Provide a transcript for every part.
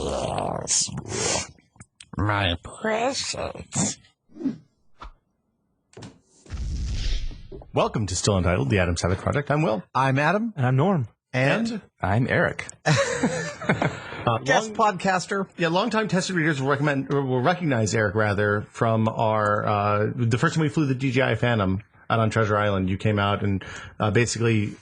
Yes. My precious. Welcome to Still Untitled, the Adam Savage Project. I'm Will. I'm Adam. And I'm Norm. And I'm Eric. Guest podcaster. Yeah, longtime tested readers will recognize Eric rather from our the first time we flew the DJI Phantom out on Treasure Island. You came out and basically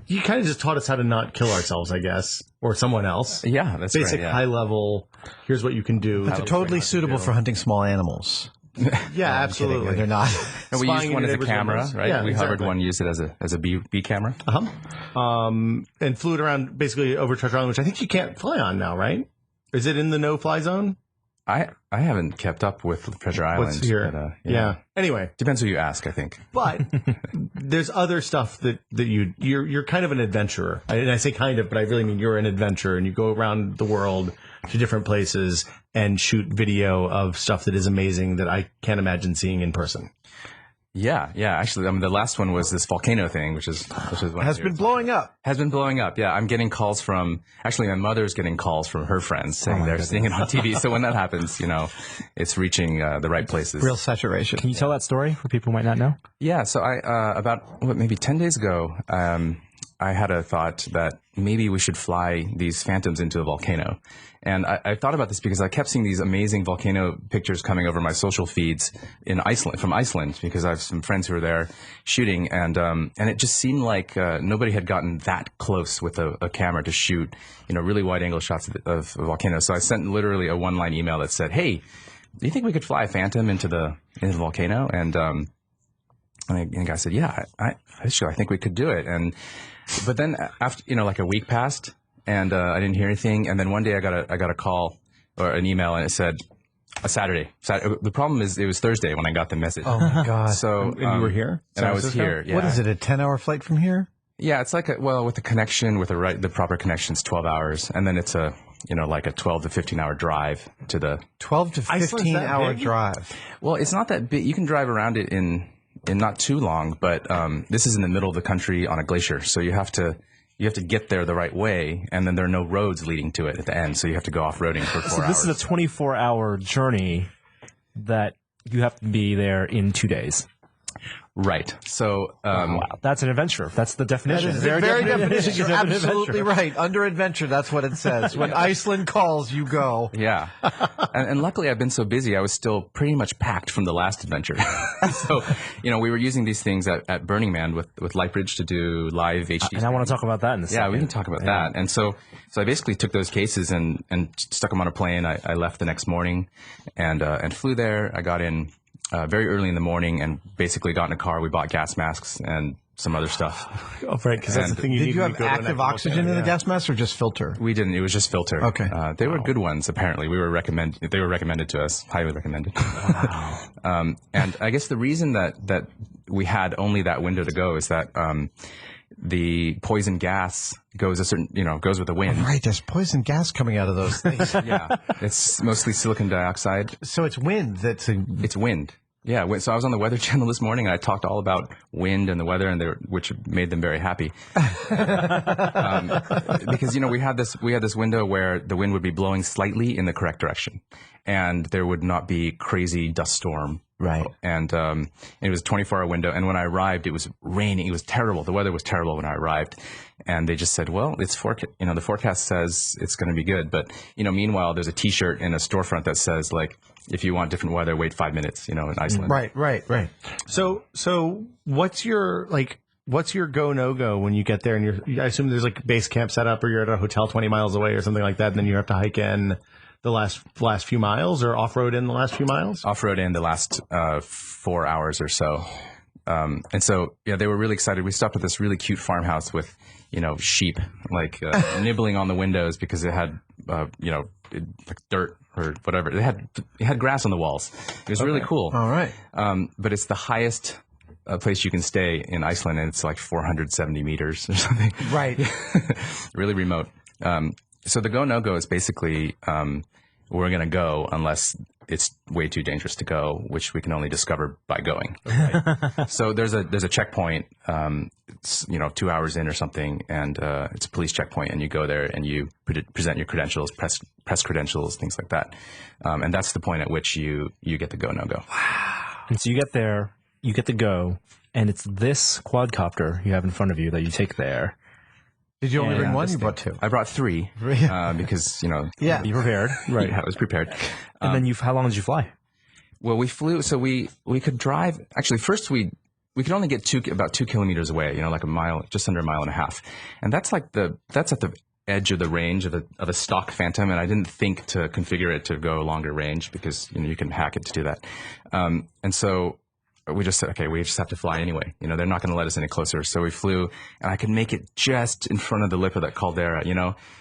you kind of just taught us how to not kill ourselves, I guess, or someone else. Yeah, that's basic right, yeah. high level. Here's what you can do. But they're totally suitable for hunting small animals. Yeah, absolutely. They're not. And we used one as a camera, right? Yeah, we hovered exactly. one, used it as a B camera. And flew it around basically over Treasure Island, which I think you can't fly on now, right? Is it in the no-fly zone? I haven't kept up with Treasure Island. What's here? But, yeah. Anyway, depends who you ask, I think. but there's other stuff that you're kind of an adventurer. And I say kind of, but I really mean you're an adventurer, and you go around the world to different places and shoot video of stuff that is amazing that I can't imagine seeing in person. Yeah. Actually, the last one was this volcano thing, which is one Has been blowing up. Has been blowing up. Yeah, I'm getting calls from. Actually, my mother's getting calls from her friends saying they're seeing it on TV. So when that happens, it's reaching the right places. Real saturation. Can you tell that story for people who might not know? Yeah. So I about maybe 10 days ago, I had a thought that maybe we should fly these phantoms into a volcano. And I thought about this because I kept seeing these amazing volcano pictures coming over my social feeds from Iceland, because I have some friends who are there shooting. And it just seemed like nobody had gotten that close with a camera to shoot, really wide angle shots of volcanoes. So I sent literally a one-line email that said, "Hey, do you think we could fly a phantom into the volcano?" And the guy said, "Yeah, I think we could do it." But then after, like a week passed and I didn't hear anything. And then one day I got a call or an email and it said a Saturday. The problem is it was Thursday when I got the message. Oh my God. So, And you were here? And I was here. Yeah. What is it, a 10-hour flight from here? Yeah, it's like with the connection, with the proper connection, it's 12 hours. And then it's like a 12 to 15 hour drive to the 12 to 15-hour drive. Well, it's not that big. You can drive around it in not too long, but this is in the middle of the country on a glacier, so you have to get there the right way, and then there are no roads leading to it at the end, so you have to go off-roading for 4 hours. So this is a 24-hour journey that you have to be there in 2 days. Right. So Wow, that's an adventure. That's the definition. That is the very definition. You're of an absolutely adventure. right. Under adventure, that's what it says. When Iceland calls, you go. yeah, and luckily I've been so busy, I was still pretty much packed from the last adventure. So we were using these things at Burning Man with Lightbridge to do live HD. And I want to talk about that in a second. Yeah, we can talk about that. And so I basically took those cases and stuck them on a plane. I left the next morning and flew there. I got in very early in the morning and basically got in a car. We bought gas masks and some other stuff. Oh, right, because that's the thing you need. Did you have active oxygen in the gas mask or just filter? We didn't. It was just filter. Okay. They were good ones, apparently. They were recommended to us. Highly recommended. Wow. And I guess the reason that we had only that window to go is that the poison gas goes goes with the wind. Oh, right, there's poison gas coming out of those things. Yeah. It's mostly silicon dioxide. So it's wind that's... It's wind. Yeah. So I was on the Weather Channel this morning and I talked all about wind and the weather, which made them very happy. Because we had this window where the wind would be blowing slightly in the correct direction, and there would not be crazy dust storm. Right. And it was a 24-hour window. And when I arrived, it was raining. It was terrible. The weather was terrible when I arrived. And they just said, well, the forecast says it's going to be good. But, meanwhile, there's a T-shirt in a storefront that says, like, if you want different weather, wait 5 minutes, in Iceland. Right. So what's your go, no-go when you get there? And I assume there's like base camp set up, or you're at a hotel 20 miles away or something like that, and then you have to hike in the last few miles, or off-road in the last few miles? Off-road in the last 4 hours or so. And so, yeah, they were really excited. We stopped at this really cute farmhouse with, sheep, like nibbling on the windows because it had, like dirt or whatever. It had grass on the walls. It was really cool. All right. But it's the highest place you can stay in Iceland, and it's like 470 meters or something. Right. Really remote. So the go, no-go is basically we're going to go unless it's way too dangerous to go, which we can only discover by going. So there's a checkpoint, it's, 2 hours in or something, and it's a police checkpoint, and you go there and you present your credentials, press credentials, things like that, and that's the point at which you get the no-go. And so you get there, you get the go, and it's this quadcopter you have in front of you that you take there. Did you only bring one? You brought two. I brought three because Yeah. You prepared, right? I was prepared. And then how long did you fly? Well, we flew, so we could drive. Actually, first we could only get about 2 kilometers away, like a mile, just under a mile and a half, and that's at the edge of the range of a stock Phantom, and I didn't think to configure it to go longer range because you can hack it to do that, and so we just said, okay, we just have to fly anyway. They're not going to let us any closer. So we flew, and I could make it just in front of the lip of that caldera,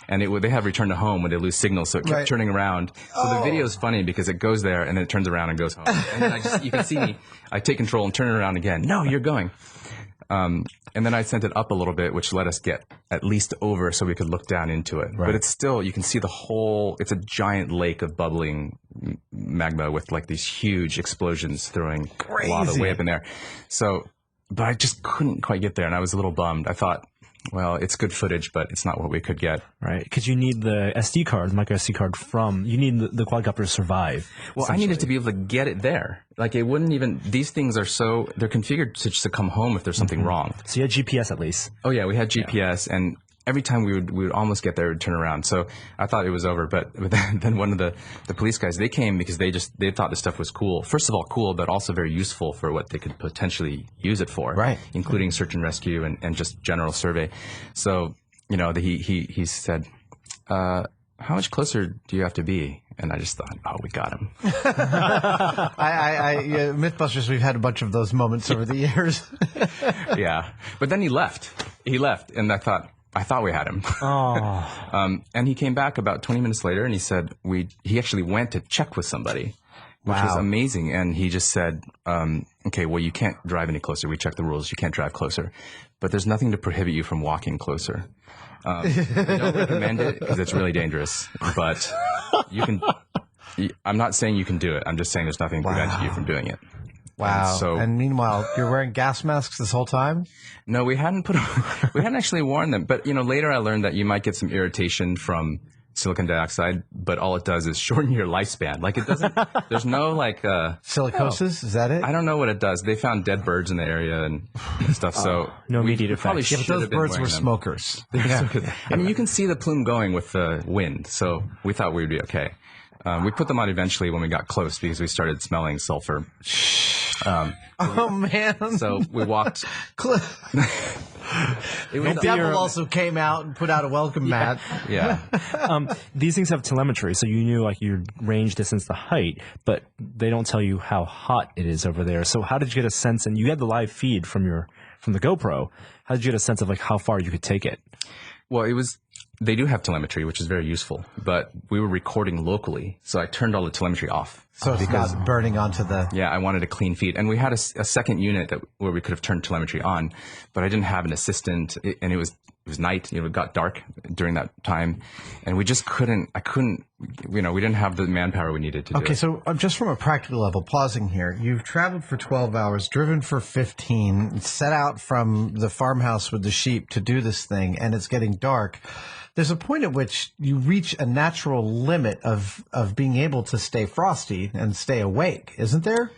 and they have return to home when they lose signal. So it kept turning around. So the video is funny because it goes there and then it turns around and goes home. And then you can see me, I take control and turn it around again. No, you're going. And then I sent it up a little bit, which let us get at least over so we could look down into it. Right. But it's still, you can see it's a giant lake of bubbling magma with like these huge explosions throwing lava way up in there. So, but I just couldn't quite get there, and I was a little bummed. I thought, well, it's good footage, but it's not what we could get. Right, because you need the SD card, micro SD card you need the quadcopter to survive. Well, I needed to be able to get it there. Like, it wouldn't even, these things are they're configured to come home if there's something wrong. So you had GPS at least. Oh yeah, we had GPS, and every time we would almost get there, it would turn around. So I thought it was over, but then one of the police guys, they came because they thought this stuff was cool. First of all, cool, but also very useful for what they could potentially use it for, right? Including search and rescue and just general survey. So he said, "How much closer do you have to be?" And I just thought, oh, we got him. Mythbusters, we've had a bunch of those moments over the years. Yeah, but then he left, and I thought we had him. Oh. And he came back about 20 minutes later, and he said he actually went to check with somebody, which was amazing. And he just said, okay, well, you can't drive any closer. We checked the rules. You can't drive closer. But there's nothing to prohibit you from walking closer. We don't recommend it because it's really dangerous. But you can. I'm not saying you can do it. I'm just saying there's nothing preventing you from doing it. Wow. And meanwhile, you're wearing gas masks this whole time? No, we hadn't actually worn them. But, later I learned that you might get some irritation from silicon dioxide, but all it does is shorten your lifespan. Like, it doesn't, there's no silicosis? Is that it? I don't know what it does. They found dead birds in the area and stuff. So no immediate effect. Probably but those birds were smokers. I mean, you can see the plume going with the wind. So we thought we'd be okay. We put them on eventually when we got close because we started smelling sulfur. Oh man! So we walked. The devil also came out and put out a welcome mat. Yeah. These things have telemetry, so you knew like your range, distance, the height, but they don't tell you how hot it is over there. So how did you get a sense? And you had the live feed from the GoPro. How did you get a sense of like how far you could take it? Well, they do have telemetry, which is very useful, but we were recording locally, so I turned all the telemetry off. So it's not burning onto the... Yeah, I wanted a clean feed. And we had a second unit where we could have turned telemetry on, but I didn't have an assistant, and it was night, it got dark during that time, and we just we didn't have the manpower we needed to do it. Okay, so just from a practical level, pausing here, you've traveled for 12 hours, driven for 15, set out from the farmhouse with the sheep to do this thing, and it's getting dark. There's a point at which you reach a natural limit of being able to stay frosty and stay awake, isn't there?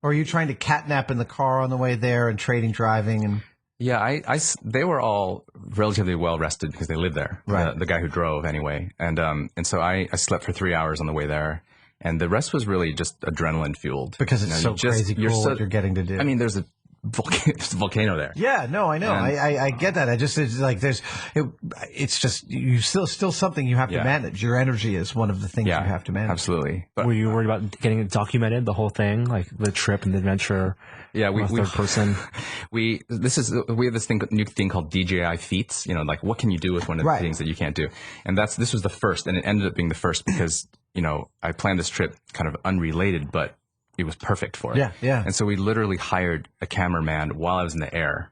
Or are you trying to catnap in the car on the way there and trading driving? And yeah, they were all relatively well rested because they lived there. Right. The guy who drove anyway, and so I slept for 3 hours on the way there, and the rest was really just adrenaline fueled because it's so crazy cool what you're getting to do. I mean, there's a volcano there. Yeah, no, I know. I get that. It's like it's just still something you have to manage. Your energy is one of the things you have to manage. Absolutely. But were you worried about getting it documented, the whole thing, like the trip and the adventure? Yeah, we third person. We have this new thing called DJI feats. Like what can you do with one of the things that you can't do? And this was the first, and it ended up being the first because I planned this trip kind of unrelated, but it was perfect for it. Yeah. And so we literally hired a cameraman while I was in the air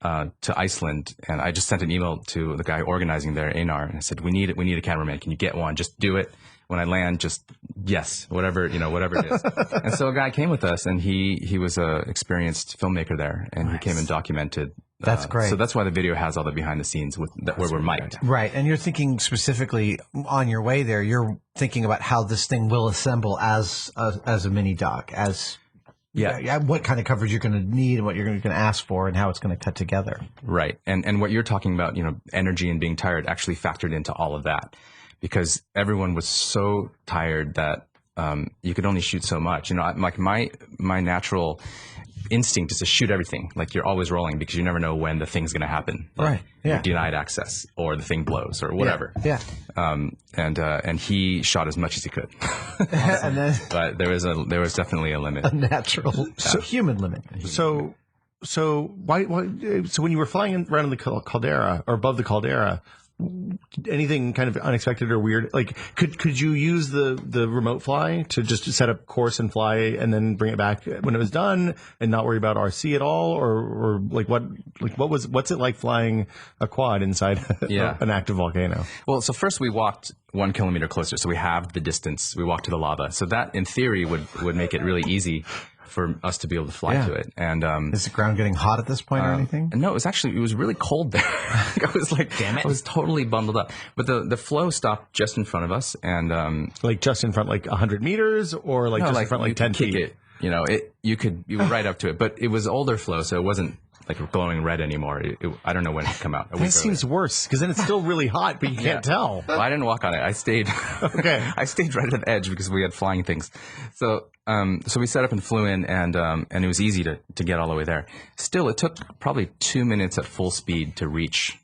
to Iceland, and I just sent an email to the guy organizing there, Einar, and I said, we need a cameraman. Can you get one? Just do it. When I land, just yes, whatever it is. And so a guy came with us, and he was a experienced filmmaker there, and he came and documented. That's great. So that's why the video has all the behind the scenes where we're mic'd. Right. And you're thinking specifically on your way there, you're thinking about how this thing will assemble as a mini doc, what kind of coverage you're going to need and what you're going to ask for and how it's going to cut together. Right. And what you're talking about, energy and being tired actually factored into all of that, because everyone was so tired that you could only shoot so much. Like my natural instinct is to shoot everything. Like you're always rolling because you never know when the thing's going to happen. Right. Yeah. You're denied access or the thing blows or whatever. Yeah. And he shot as much as he could. And then But there was definitely a limit. a natural, human limit. So why? So when you were flying around in the caldera or above the caldera, anything kind of unexpected or weird? Like, could you use the remote fly to just set up course and fly and then bring it back when it was done and not worry about RC at all? Or what's it like flying a quad inside an active volcano? Well, so first we walked 1 kilometer closer, so we halved the distance. We walked to the lava, so that in theory would make it really easy for us to be able to fly to it. And is the ground getting hot at this point or anything? No, it was really cold there. I was like, damn it, I was totally bundled up. But the flow stopped just in front of us, and like just in front, like 100 meters, or like just in front, like 10 feet. You were right up to it, but it was older flow, so it wasn't like glowing red anymore. I don't know when it come out. That seems worse because then it's still really hot, but you can't tell. Well, I didn't walk on it. I stayed. Okay. I stayed right at the edge because we had flying things. So we set up and flew in, and it was easy to get all the way there. Still, it took probably 2 minutes at full speed to reach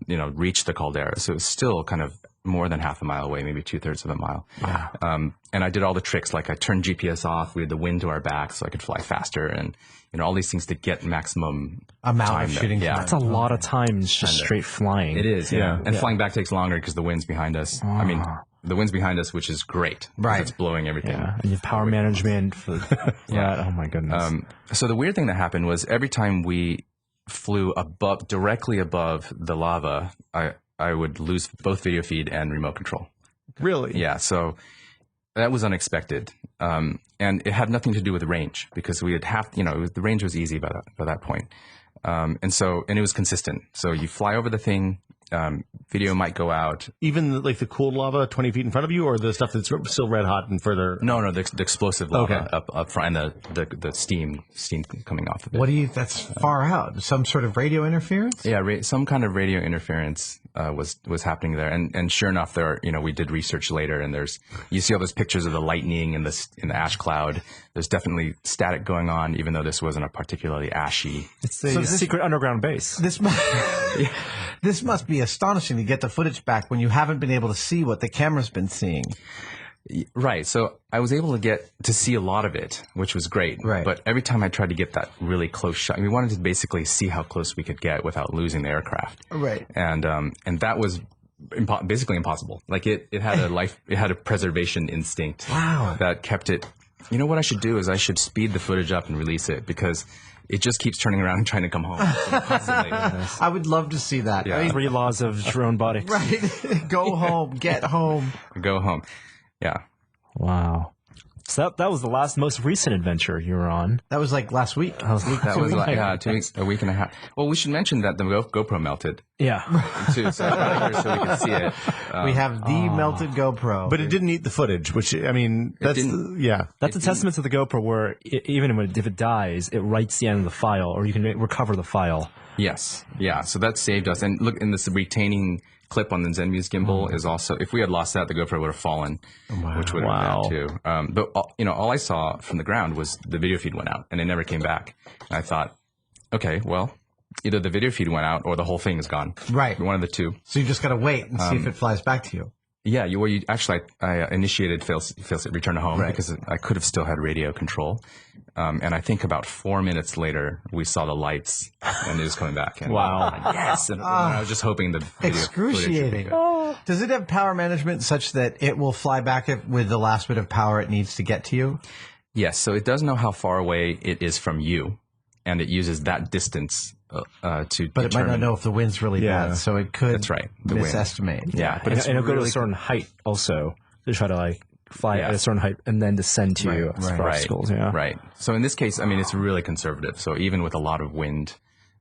the caldera. So it was still kind of more than half a mile away, maybe 2/3 of a mile. Wow. And I did all the tricks, like I turned GPS off. We had the wind to our back so I could fly faster, and all these things to get maximum amount time of shooting. Yeah, That's a lot of times just straight flying. it is. Yeah, and flying back takes longer because the wind's behind us. I mean, the wind's behind us, which is great. Right, it's blowing everything. Yeah, and your power management for that. Oh my goodness. So the weird thing that happened was every time we flew directly above the lava, I would lose both video feed and remote control. Really? Yeah. So that was unexpected. And it had nothing to do with range because we had the range was easy by that point. And it was consistent. So you fly over the thing, video might go out. Even like the cooled lava 20 feet in front of you, or the stuff that's still red hot and further? No, the explosive lava up front, and the steam coming off of it. That's far out. Some sort of radio interference? Yeah, some kind of radio interference was happening there, and sure enough, we did research later, and you see all those pictures of the lightning in the ash cloud. There's definitely static going on, even though this wasn't a particularly ashy. It's a secret underground base. This must be astonishing to get the footage back when you haven't been able to see what the camera's been seeing. Right. So I was able to get to see a lot of it, which was great. Right. But every time I tried to get that really close shot, we wanted to basically see how close we could get without losing the aircraft. Right. And that was basically impossible. Like it had a preservation instinct. Wow. That kept it. You know what I should do is I should speed the footage up and release it because it just keeps turning around and trying to come home. Constantly. I would love to see that. Yeah. 3 laws of robotics. Right. Go home. Get home. Go home. Yeah. Wow. So that was the most recent adventure you were on. That was like last week. That was 2 weeks, a week and a half. Well, we should mention that the GoPro melted Yeah. too, so I brought it here so we could see it. We have the melted GoPro. But it didn't eat the footage, which, I mean, that's That's a testament to the GoPro where even if it dies, it writes the end of the file, or you can recover the file. Yes. Yeah. So that saved us. And look, in this retaining clip on the Zenmuse gimbal is also, if we had lost that, the GoPro would have fallen, which would have been bad too. But all I saw from the ground was the video feed went out and it never came back. And I thought, okay, well, either the video feed went out or the whole thing is gone. Right. One of the two. So you just got to wait and see if it flies back to you. Yeah, I initiated failsafe return to home because I could have still had radio control. And I think about 4 minutes later, we saw the lights and it was coming back. And Wow. Yes. And I was just hoping the video excruciating. Does it have power management such that it will fly back with the last bit of power it needs to get to you? Yes. So it does know how far away it is from you. And it uses that distance to. But it might not know if the wind's really bad, so it could That's right, the wind. misestimate. Yeah, but and it's it'll go to a really certain height also to try to like fly at a certain height and then descend to you as obstacles. Yeah. Right. So in this case, I mean, it's really conservative. So even with a lot of wind,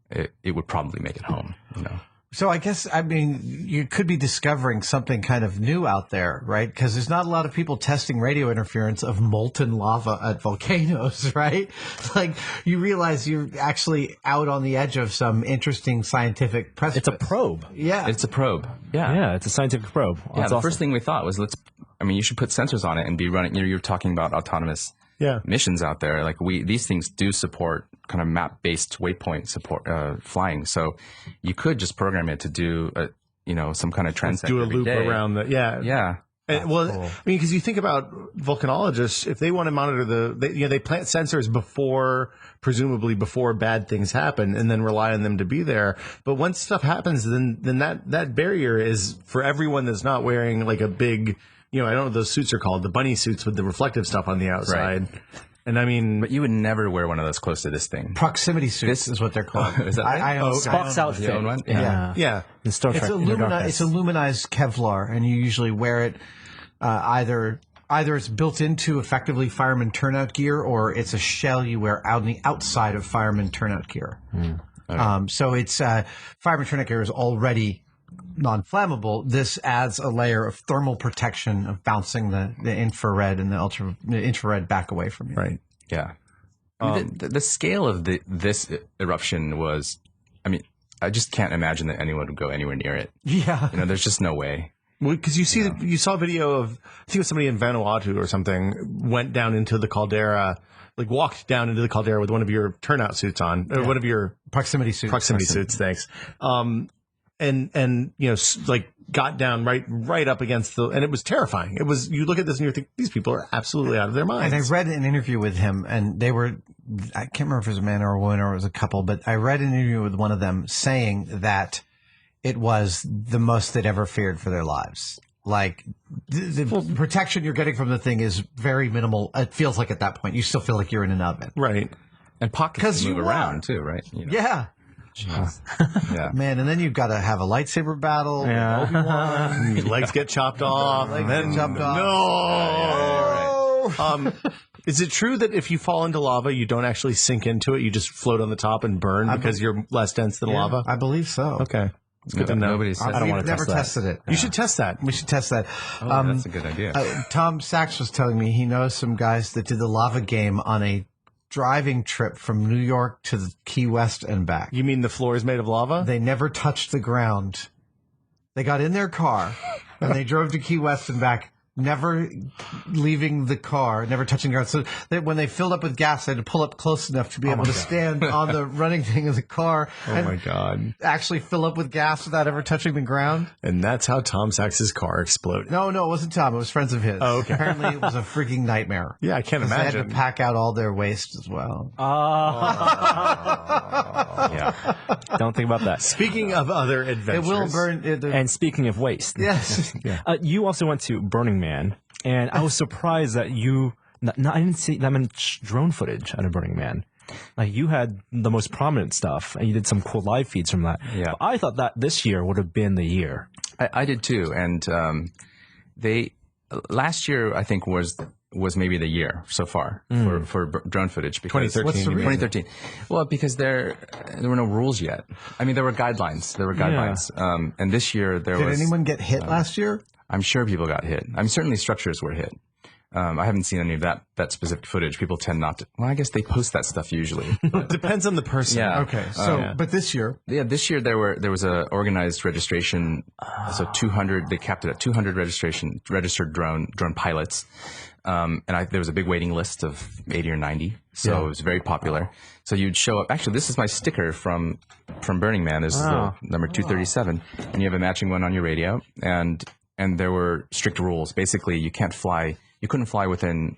it would probably make it home. You know. So I guess, I mean, you could be discovering something kind of new out there, right? Because there's not a lot of people testing radio interference of molten lava at volcanoes, right? Like, you realize you're actually out on the edge of some interesting scientific precipice. It's a probe. Yeah. It's a probe. Yeah. Yeah, it's a scientific probe. Yeah. That's The awesome. first thing we thought was you should put sensors on it and be running. You're talking about autonomous missions out there. Like these things do support kind of map-based waypoint support flying. So you could just program it to do some kind of transect. Do a every loop day. around the Yeah. And, well, I mean, because you think about volcanologists, if they want to monitor they plant sensors presumably before bad things happen, and then rely on them to be there. But once stuff happens, then that barrier is for everyone that's not wearing like a big, I don't know what those suits are called, the bunny suits with the reflective stuff on the outside. Right. And I mean, But you would never wear one of those close to this thing. Proximity suits is what they're called. Is that right? I own Spock's outfit. You own one? Yeah. yeah. In Star Trek Into Darkness. It's aluminized Kevlar, and you usually wear it either it's built into effectively fireman turnout gear, or it's a shell you wear out on the outside of fireman turnout gear. So it's fireman turnout gear is already non-flammable. This adds a layer of thermal protection of bouncing the infrared and the infrared back away from you. Right. Yeah. I mean, the scale of this eruption was, I mean, I just can't imagine that anyone would go anywhere near it. Yeah. There's just no way. Well, because you saw a video of, I think it was somebody in Vanuatu or something, went down into the caldera, like walked down into the caldera with one of your turnout suits on, or one of your Proximity suits. proximity suits. Thanks. And like got down right up against and it was terrifying. It was, you look at this and you think these people are absolutely out of their minds. And I read an interview with him, and they were, I can't remember if it was a man or a woman or it was a couple, but I read an interview with one of them saying that it was the most they'd ever feared for their lives. Like, the protection you're getting from the thing is very minimal. It feels like at that point, you still feel like you're in an oven. Right. And pockets 'Cause move you around are. too, right? Yeah. Yeah. Man, and then you've got to have a lightsaber battle. Yeah. With Obi-Wan. Your legs get chopped off. Legs and then, get chopped off. No. Is it true that if you fall into lava, you don't actually sink into it? You just float on the top and burn because you're less dense than lava? I believe so. Okay. It's good to know. Nobody said I don't want We've to never test that. tested it. You should test that. We should test that. that's a good idea. Tom Sachs was telling me he knows some guys that did the lava game on a driving trip from New York to the Key West and back. You mean the floor is made of lava? They never touched the ground. They got in their car and they drove to Key West and back, never leaving the car, never touching the ground. So when they filled up with gas, they had to pull up close enough to be able to stand on the running thing of the car Oh my God. actually fill up with gas without ever touching the ground. And that's how Tom Sachs's car exploded. No, it wasn't Tom. It was friends of his. Oh, okay. Apparently, it was a freaking nightmare. Yeah, I can't 'Cause They had imagine. to pack out all their waste as well. Yeah. Don't think about that. Speaking of other It adventures. will burn. And speaking of waste, Yes. you also went to Burning Man, and I was surprised that I didn't see that much drone footage out of Burning Man. Like, you had the most prominent stuff, and you did some cool live feeds from that. Yeah. But I thought that this year would have been the year. I did too. And last year, I think, was maybe the year so far for drone footage. Because 2013. What's the reason? 2013. Well, because there were no rules yet. I mean, there were guidelines. And this year there Did was. anyone get hit last year? I'm sure people got hit. I mean, certainly structures were hit. I haven't seen any of that specific footage. People tend not to. Well, I guess they post that stuff usually. It depends on the person. Yeah. Okay, so but this year, Yeah, this year there was a organized registration. So 200. They capped it at 200 registered drone pilots. And there was a big waiting list of 80 or 90. So it was very popular. So you'd show up. Actually, this is my sticker from Burning Man. This is the number 237, and you have a matching one on your radio. And there were strict rules. Basically, you couldn't fly within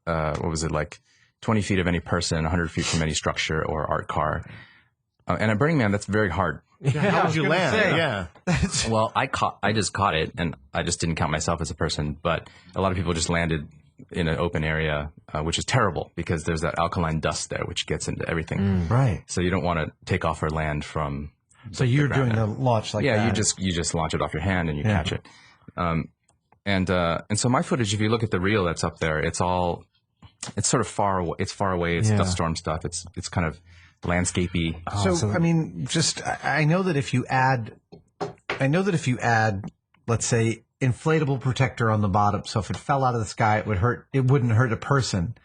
20 feet of any person, 100 feet from any structure or art car. And at Burning Man, that's very hard. How would you land? say. Yeah. Well, I just caught it, and I just didn't count myself as a person. But a lot of people just landed in an open area, which is terrible because there's that alkaline dust there, which gets into everything. Right. So you don't want to take off or land from. So you're doing the launch like that. Yeah, you just launch it off your hand and you catch it. And so my footage, if you look at the reel that's up there, it's sort of far away. It's far away. It's dust storm stuff. It's kind of landscapey. So I mean, I know that if you add, let's say, inflatable protector on the bottom, so if it fell out of the sky, it wouldn't hurt a person.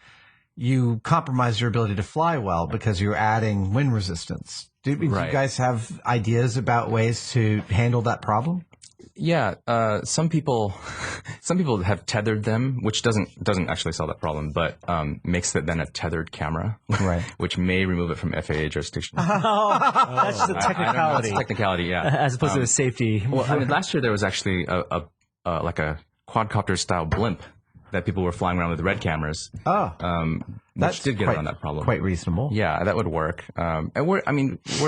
You compromise your ability to fly well because you're adding wind resistance. Do you guys have ideas about ways to handle that problem? Yeah, some people have tethered them, which doesn't actually solve that problem, but makes it then a tethered camera, right? Which may remove it from FAA jurisdiction. That's the technicality. That's technicality, yeah. As opposed to the safety. Well, I mean, last year there was actually like a quadcopter style blimp that people were flying around with red cameras. Which did get around that problem. Quite reasonable. Yeah, that would work. And we're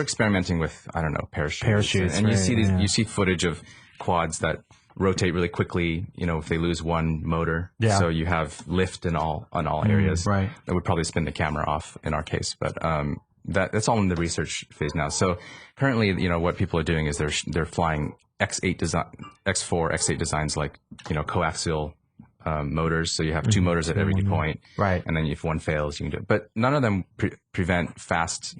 experimenting with, I don't know, parachutes. And right, you see footage of quads that rotate really quickly, if they lose one motor. Yeah. So you have lift in all areas. Right. That would probably spin the camera off in our case. But that's all in the research phase now. So currently, what people are doing is they're flying X4, X8 designs like, coaxial motors. So you have two motors at every point. Right. And then if one fails, you can do it. But none of them prevent fast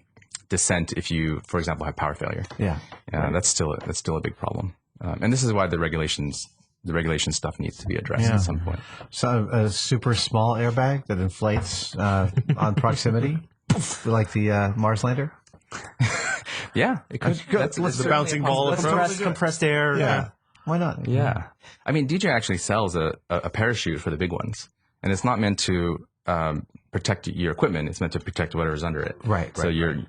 descent if you, for example, have power failure. Yeah. Right. That's still a big problem. And this is why the regulation stuff needs to be addressed at some point. So a super small airbag that inflates on proximity, like the Mars lander. Yeah, it could. That's the bouncing ball approach. Compressed air. Yeah. Why not? Yeah. I mean, DJI actually sells a parachute for the big ones, and it's not meant to protect your equipment. It's meant to protect whatever's under it. Right. So your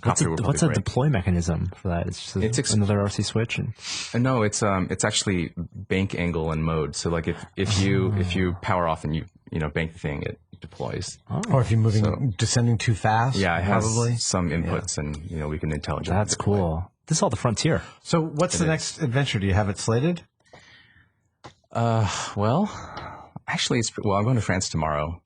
copter will probably What's a break. deploy mechanism for that? It's just another RC switch. No, it's actually bank angle and mode. So like if you power off and you bank the thing, it deploys. Or if you're descending too fast. Yeah, it has probably some inputs, and we can intelligently. That's deploy. cool. This is all the frontier. So what's the next adventure? Do you have it slated? Well, actually, I'm going to France tomorrow.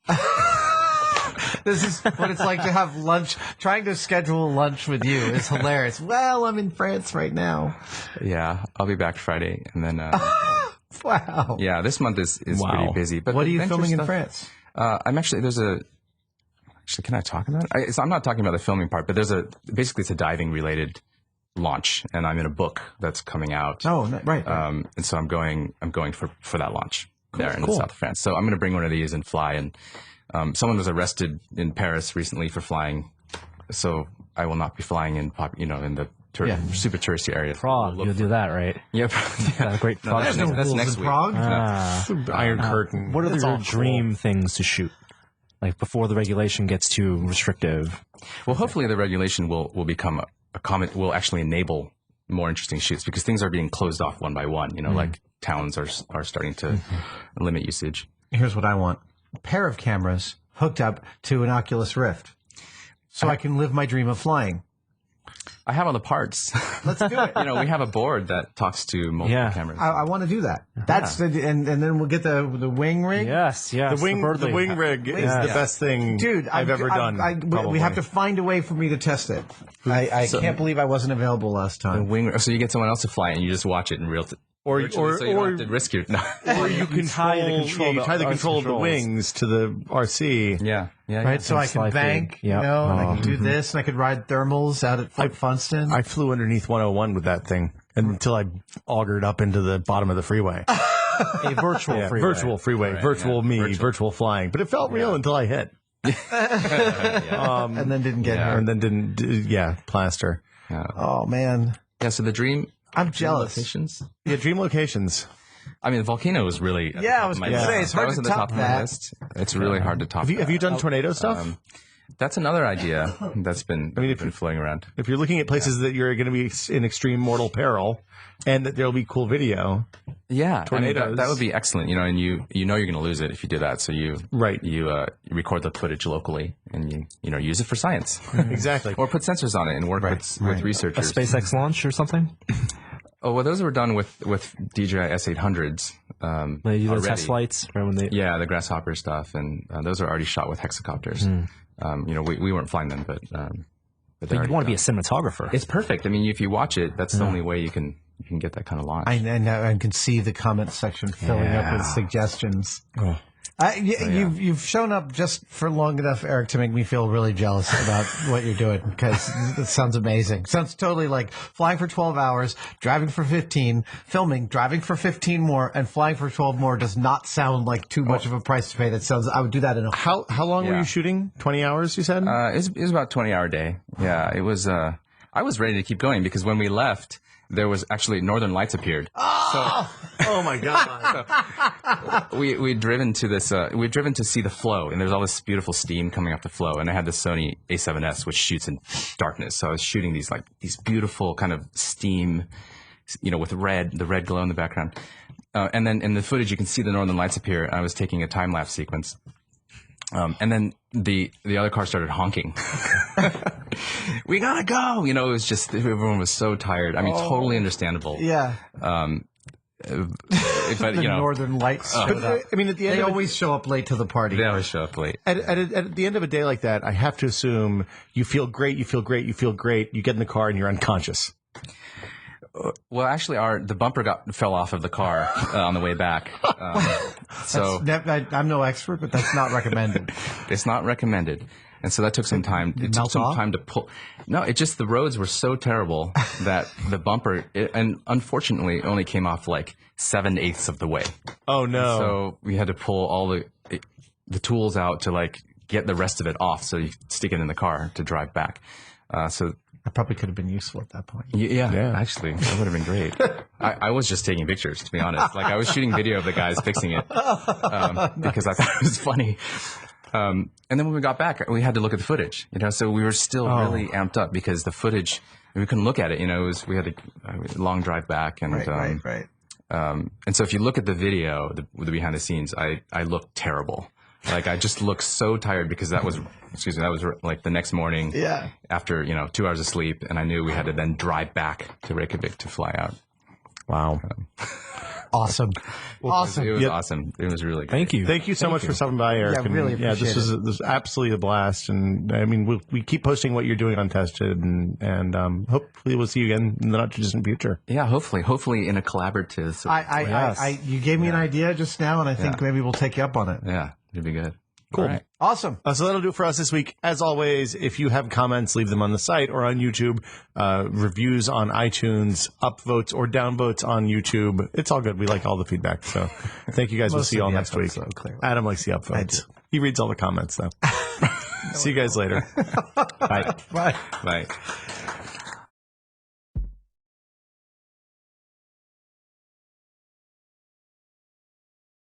This is what it's like to have lunch. Trying to schedule lunch with you is hilarious. Well, I'm in France right now. Yeah, I'll be back Friday, and then. Wow. Yeah, this month is pretty busy. But what are you filming in France? I'm actually Actually, can I talk about it? I'm not talking about the filming part, but basically it's a diving related launch, and I'm in a book that's coming out. Oh, right. And so I'm going for that launch there in the south of France. So I'm going to bring one of these and fly. And someone was arrested in Paris recently for flying, so I will not be flying in the super touristy area. Prague, you'll do that, right? Yep. Yeah, great Prague. That's next week. Prague? Iron Curtain. What are That's your all dream things to shoot? Like before the regulation gets too restrictive. Well, hopefully the regulation will become will actually enable more interesting shoots, because things are being closed off one by one. Like towns are starting to limit usage. Here's what I want. A pair of cameras hooked up to an Oculus Rift so I can live my dream of flying. I have all the parts. Let's do it. We have a board that talks to multiple cameras. I want to do that. That's and then we'll get the wing rig. Yes. The wing rig is the best thing I've ever done. We have to find a way for me to test it. I can't believe I wasn't available last time. So you get someone else to fly it and you just watch it in real time. Or you don't have to risk your. Or you can tie the control of the wings to the RC. Yeah. Right, so I can bank, and I can do this, and I could ride thermals out at Fort Funston. I flew underneath 101 with that thing until I augured up into the bottom of the freeway. A virtual freeway. Virtual freeway. Right, virtual virtual flying. But it felt real until I hit. And then didn't get hurt. And then didn't, plaster. Yeah. Oh, man. Yeah, so the dream. I'm jealous. Locations. Yeah, dream locations. I mean, the volcano was really. I was going to say, it's hard to top that. It's really hard to top. Have you done tornado stuff? That's another idea that's been floating around. If you're looking at places that you're going to be in extreme mortal peril, and that there'll be cool video. Yeah, tornadoes. I mean, that would be excellent. And you're going to lose it if you do that. So you record the footage locally and you use it for science. Exactly. Or put sensors on it and work with researchers. A SpaceX launch or something? Oh, well, those were done with DJI S800s. They do the already. test flights, right? When they Yeah, the grasshopper stuff, and those are already shot with hexacopters. We weren't flying them, but But you want to be a cinematographer. It's perfect. I mean, if you watch it, that's the only way you can get that kind of launch. I know, I can see the comment section filling up with suggestions. Oh. You've shown up just for long enough, Eric, to make me feel really jealous about what you're doing, because it sounds amazing. Sounds totally like flying for 12 hours, driving for 15, filming, driving for 15 more, and flying for 12 more does not sound like too much of a price to pay. That sounds, I would do that in a... How long were you shooting? 20 hours, you said? It was about a 20-hour day. Yeah, it was. I was ready to keep going because when we left, there was actually Northern Lights appeared. Oh my God. We'd driven to this. We'd driven to see the flow, and there's all this beautiful steam coming off the flow. And I had the Sony A7S, which shoots in darkness. So I was shooting these beautiful kind of steam, with the red glow in the background. And then in the footage, you can see the Northern Lights appear. I was taking a time lapse sequence. And then the other car started honking. We gotta go. It was just, everyone was so tired. I mean, totally understandable. Yeah. But, The Northern Lights showed up. I mean, at the end They of always show up late to the party. they always show up late. at the end of a day like that, I have to assume you feel great, you feel great, you feel great. You get in the car and you're unconscious. Well, actually, the bumper fell off of the car on the way back. So I'm no expert, but that's not recommended. it's not recommended. And so that took some time. It took melt some off? time to pull. No, the roads were so terrible that the bumper, and unfortunately, it only came off like 7/8 of the way. Oh no. So we had to pull all the tools out to get the rest of it off, so you stick it in the car to drive back. So That probably could have been useful at that point. yeah, actually, that would have been great. I was just taking pictures, to be honest. I was shooting video of the guys fixing it because I thought it was funny. And then when we got back, we had to look at the footage. So we were still really amped up because the footage, we couldn't look at it. We had a long drive back, and Right. and so if you look at the video, the behind the scenes, I looked terrible. I just looked so tired because that was the next morning. Yeah. After 2 hours of sleep, and I knew we had to then drive back to Reykjavik to fly out. Wow. Awesome. Awesome. It was awesome. It was really great. Thank you. So much for stopping by, Eric. Yeah, really appreciate this was absolutely a blast. And I mean, we keep posting what you're doing on Tested, and hopefully we'll see you again in the not too distant future. Yeah, hopefully in a collaborative. You gave me an idea just now, and I think maybe we'll take you up on it. Yeah, it'd be good. Cool. All right. Awesome. So that'll do it for us this week. As always, if you have comments, leave them on the site or on YouTube. Reviews on iTunes, upvotes or downvotes on YouTube. It's all good. We like all the feedback. So thank you guys. We'll see you all next week. Adam likes the upvotes. He reads all the comments, though. See you guys later. Bye. Bye. Bye.